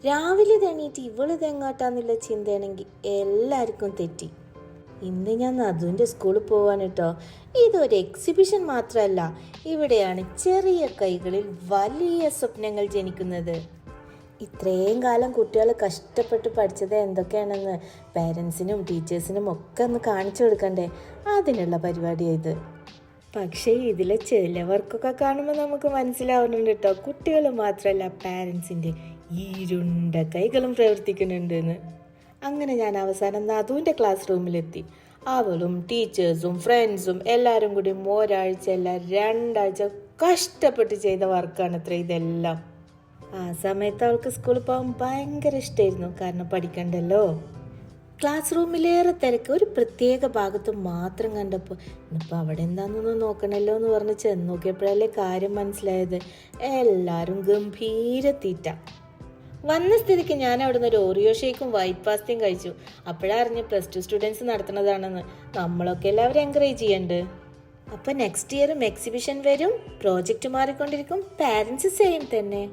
രാവിലെ തെണീറ്റ് ഇവളിതെങ്ങോട്ടാന്നുള്ള ചിന്തയാണെങ്കിൽ എല്ലാവർക്കും തെറ്റി. ഇന്ന് ഞാൻ നദുവിൻ്റെ സ്കൂളിൽ പോവാൻ കേട്ടോ. ഇതൊരു എക്സിബിഷൻ മാത്രമല്ല, ഇവിടെയാണ് ചെറിയ കൈകളിൽ വലിയ സ്വപ്നങ്ങൾ ജനിക്കുന്നത്. ഇത്രയും കാലം കുട്ടികൾ കഷ്ടപ്പെട്ട് പഠിച്ചത് എന്തൊക്കെയാണെന്ന് പേരൻസിനും ടീച്ചേഴ്സിനും ഒക്കെ ഒന്ന് കാണിച്ചു കൊടുക്കണ്ടേ? അതിനുള്ള പരിപാടിയായത്. പക്ഷേ ഇതിലെ ചിലവർക്കൊക്കെ കാണുമ്പോൾ നമുക്ക് മനസ്സിലാവുന്നുണ്ട് കേട്ടോ, കുട്ടികൾ മാത്രമല്ല പാരൻസിൻ്റെ ഇരുണ്ട കൈകളും പ്രവർത്തിക്കുന്നുണ്ടെന്ന്. അങ്ങനെ ഞാൻ അവസാനം നദുവിൻ്റെ ക്ലാസ് റൂമിലെത്തി. അവളും ടീച്ചേഴ്സും ഫ്രണ്ട്സും എല്ലാവരും കൂടി ഒരാഴ്ച അല്ല 2 ആഴ്ച കഷ്ടപ്പെട്ട് ചെയ്ത വർക്കാണ് അത്ര ഇതെല്ലാം. ആ സമയത്ത് അവൾക്ക് സ്കൂളിൽ പോകാൻ ഭയങ്കര ഇഷ്ടമായിരുന്നു, കാരണം പഠിക്കണ്ടല്ലോ. ക്ലാസ് റൂമിലേറെ തിരക്ക് ഒരു പ്രത്യേക ഭാഗത്ത് മാത്രം കണ്ടപ്പോൾ ഇന്നിപ്പോൾ അവിടെ എന്താണെന്നൊന്നും നോക്കണല്ലോ എന്ന് പറഞ്ഞ് ചെന്ന് നോക്കിയപ്പോഴല്ലേ കാര്യം മനസ്സിലായത്. എല്ലാവരും ഗംഭീര തീറ്റ. വന്ന സ്ഥിതിക്ക് ഞാൻ അവിടെ നിന്ന് ഒരു ഓറിയോ ഷേക്കും വൈറ്റ് പാസ്തയും കഴിച്ചു. അപ്പോഴാണ് അറിഞ്ഞ് +2 സ്റ്റുഡൻസ് നടത്തുന്നതാണെന്ന്. നമ്മളൊക്കെ എല്ലാവരും എൻകറേജ് ചെയ്യണ്ട്. അപ്പം നെക്സ്റ്റ് ഇയറും എക്സിബിഷൻ വരും, പ്രോജക്റ്റ് മാറിക്കൊണ്ടിരിക്കും, പാരൻസ് സെയിം തന്നെ.